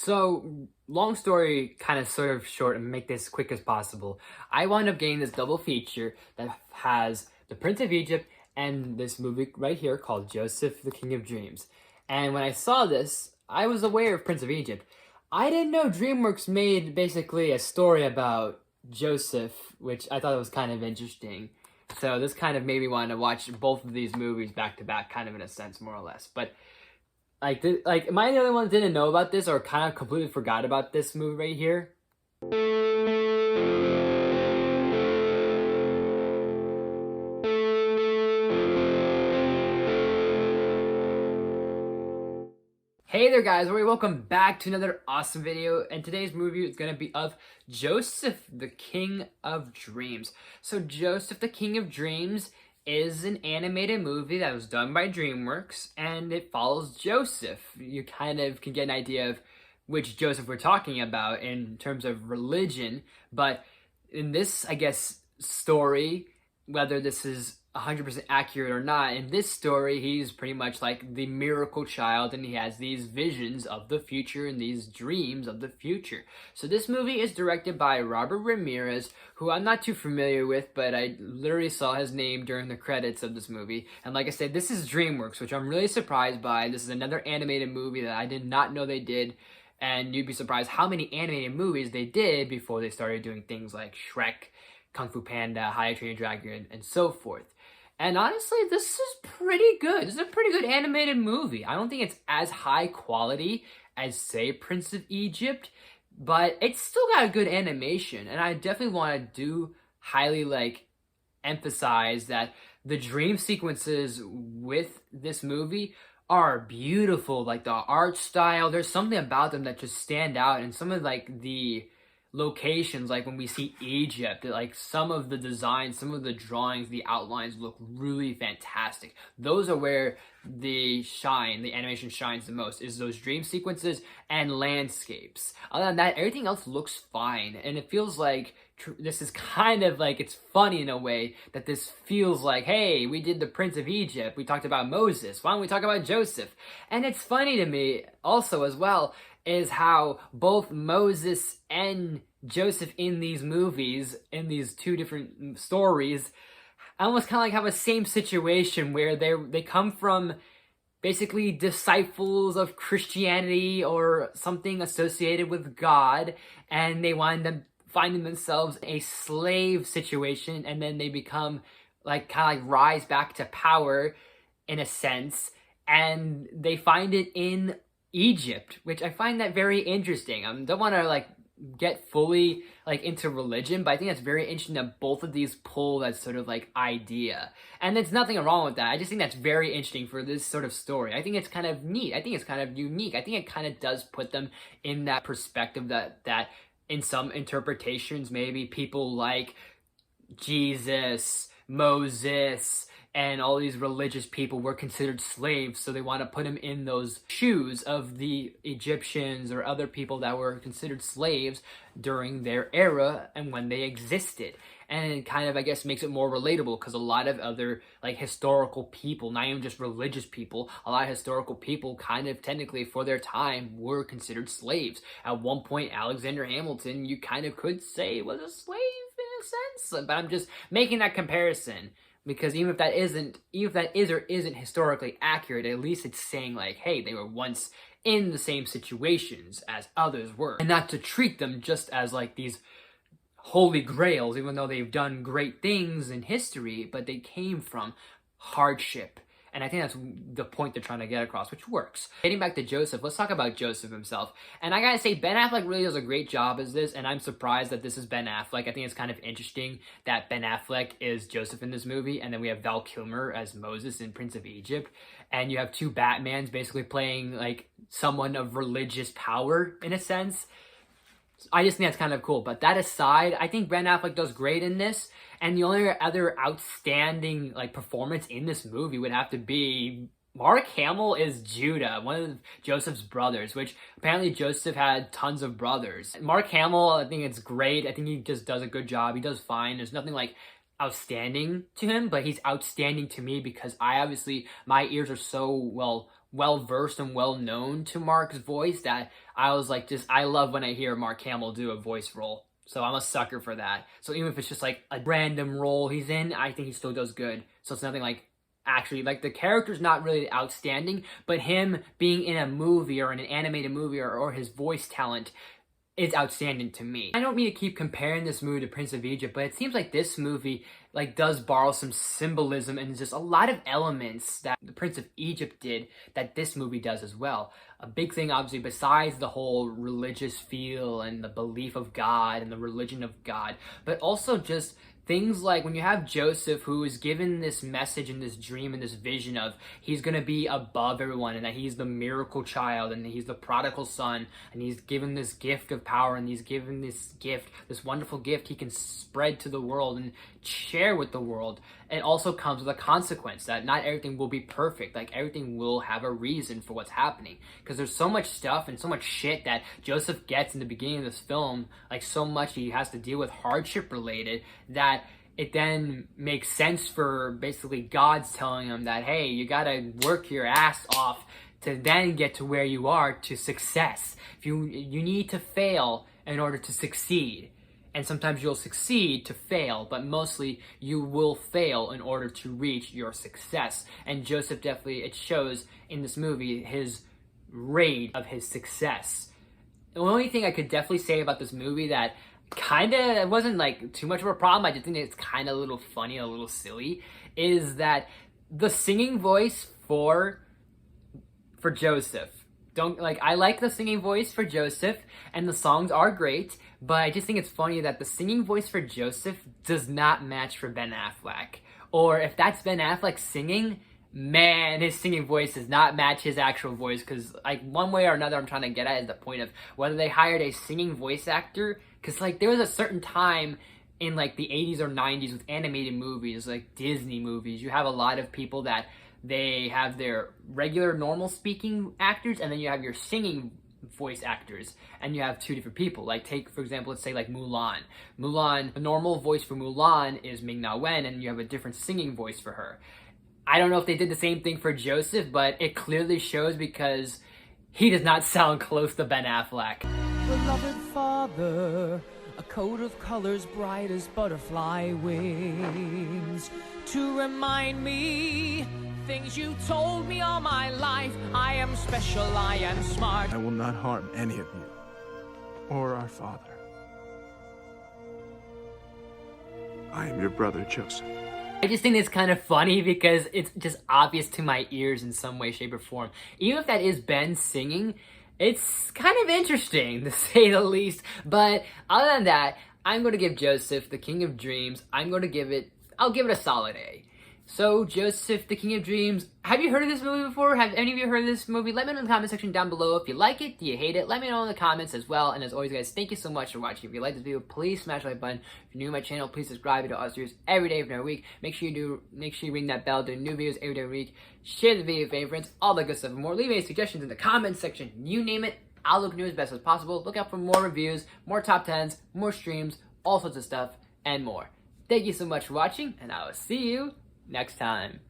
So, long story, kind of sort of short, and make this quick as possible. I wound up getting this double feature that has The Prince of Egypt and this movie right here called Joseph, the King of Dreams. And when I saw this, I was aware of Prince of Egypt. I didn't know Dreamworks made basically a story about Joseph, which I thought was kind of interesting. So this kind of made me want to watch both of these movies back to back, kind of in a sense, more or less. But am I the only one that didn't know about this or kind of completely forgot about this movie right here? Hey there guys, welcome back to another awesome video, and today's movie is going to be of Joseph, the King of Dreams. So Joseph, the King of Dreams is an animated movie that was done by Dreamworks, and it follows Joseph. You kind of can get an idea of which Joseph we're talking about in terms of religion, but in this, I guess, story, whether this is 100% accurate or not, in this story he's pretty much like the miracle child, and he has these visions of the future and these dreams of the future. So this movie is directed by Robert Ramirez, who I'm not too familiar with, but I literally saw his name during the credits of this movie. And like I said, this is Dreamworks, which I'm really surprised by. This is another animated movie that I did not know they did, and you'd be surprised how many animated movies they did before they started doing things like Shrek, Kung Fu Panda, How to Train Your Dragon, and so forth. And honestly, this is pretty good. This is a pretty good animated movie. I don't think it's as high quality as, say, Prince of Egypt, but it's still got a good animation. And I definitely want to highly emphasize that the dream sequences with this movie are beautiful. Like the art style, there's something about them that just stand out, and some of the locations, like when we see Egypt, like some of the designs, some of the drawings, the outlines look really fantastic. Those are where the animation shines the most, is those dream sequences and landscapes. Other than that, everything else looks fine, and it feels like this is kind of like, it's funny in a way that this feels like, hey, we did the Prince of Egypt, we talked about Moses, why don't we talk about Joseph? And it's funny to me also as well is how both Moses and Joseph in these movies, in these two different stories, almost kind of like have a same situation where they come from basically disciples of Christianity or something associated with God, and they wind up finding themselves in a slave situation, and then they become rise back to power in a sense, and they find it in Egypt, which I find that very interesting. I don't want to get fully into religion, but I think that's very interesting that both of these pull that sort of idea, and there's nothing wrong with that. I just think that's very interesting for this sort of story. I think it's kind of neat. I think it's kind of unique. I think it kind of does put them in that perspective that in some interpretations, maybe people like Jesus, Moses, and all these religious people were considered slaves, so they want to put him in those shoes of the Egyptians or other people that were considered slaves during their era and when they existed. And it kind of, I guess, makes it more relatable, because a lot of other historical people, not even just religious people, a lot of historical people kind of technically for their time were considered slaves. At one point, Alexander Hamilton, you kind of could say, was a slave in a sense, but I'm just making that comparison. Because even if that is or isn't historically accurate, at least it's saying hey, they were once in the same situations as others were. And not to treat them just as these holy grails, even though they've done great things in history, but they came from hardship. And I think that's the point they're trying to get across, which works. Getting back to Joseph, let's talk about Joseph himself. And I gotta say, Ben Affleck really does a great job as this, and I'm surprised that this is Ben Affleck. I think it's kind of interesting that Ben Affleck is Joseph in this movie, and then we have Val Kilmer as Moses in Prince of Egypt. And you have two Batmans basically playing someone of religious power, in a sense. I just think that's kind of cool. But that aside, I think Ben Affleck does great in this. And the only other outstanding performance in this movie would have to be Mark Hamill is Judah, one of Joseph's brothers, which apparently Joseph had tons of brothers. Mark Hamill, I think it's great. I think he just does a good job. He does fine. There's nothing outstanding to him, but he's outstanding to me because my ears are so well versed and well known to Mark's voice that I was like, I love when I hear Mark Hamill do a voice role. So I'm a sucker for that. So even if it's just like a random role he's in, I think he still does good. So it's nothing like, actually, like, the character's not really outstanding, but him being in a movie or in an animated movie or his voice talent is outstanding to me. I don't mean to keep comparing this movie to Prince of Egypt, but it seems like this movie like does borrow some symbolism and just a lot of elements that the Prince of Egypt did that this movie does as well. A big thing, obviously, besides the whole religious feel and the belief of God and the religion of God, but also just things like when you have Joseph, who is given this message and this dream and this vision of he's going to be above everyone and that he's the miracle child and he's the prodigal son and he's given this gift of power and he's given this gift, this wonderful gift he can spread to the world and share with the world. It also comes with a consequence that not everything will be perfect. Like, everything will have a reason for what's happening. Because there's so much stuff and so much shit that Joseph gets in the beginning of this film, like so much he has to deal with hardship related, that it then makes sense for basically God's telling him that, hey, you gotta work your ass off to then get to where you are, to success. If you need to fail in order to succeed. And sometimes you'll succeed to fail, but mostly you will fail in order to reach your success. And Joseph definitely, it shows in this movie, his rate of his success. The only thing I could definitely say about this movie that kind of, it wasn't like too much of a problem, I just think it's kind of a little funny, a little silly, is that the singing voice for Joseph, I like the singing voice for Joseph, and the songs are great, but I just think it's funny that the singing voice for Joseph does not match for Ben Affleck. Or if that's Ben Affleck singing, man, his singing voice does not match his actual voice, because like one way or another I'm trying to get at is the point of whether they hired a singing voice actor, because like there was a certain time in like the 80s or 90s with animated movies, like Disney movies, you have a lot of people that they have their regular normal speaking actors and then you have your singing voice actors, and you have two different people. Like, take for example, let's say like Mulan, the normal voice for Mulan is Ming-Na Wen, and you have a different singing voice for her. I don't know if they did the same thing for Joseph, but it clearly shows because he does not sound close to Ben Affleck. Beloved father, a coat of colors bright as butterfly wings, to remind me things you told me all my life. I am special, I am smart. I will not harm any of you or our father. I am your brother, Joseph. I just think it's kind of funny because it's just obvious to my ears in some way, shape, or form. Even if that is Ben singing, it's kind of interesting, to say the least. But other than that, I'm going to give Joseph, the King of Dreams, I'll give it a solid A. So, Joseph, the King of Dreams, have you heard of this movie before? Have any of you heard of this movie? Let me know in the comment section down below. If you like it, do you hate it? Let me know in the comments as well. And as always, guys, thank you so much for watching. If you like this video, please smash the like button. If you're new to my channel, please subscribe to us series every day of every week. Make sure you ring that bell, do new videos every day of the week. Share the video with your friends, all that good stuff and more. Leave any suggestions in the comments section. You name it, I'll look new as best as possible. Look out for more reviews, more top 10s, more streams, all sorts of stuff, and more. Thank you so much for watching, and I will see you next time.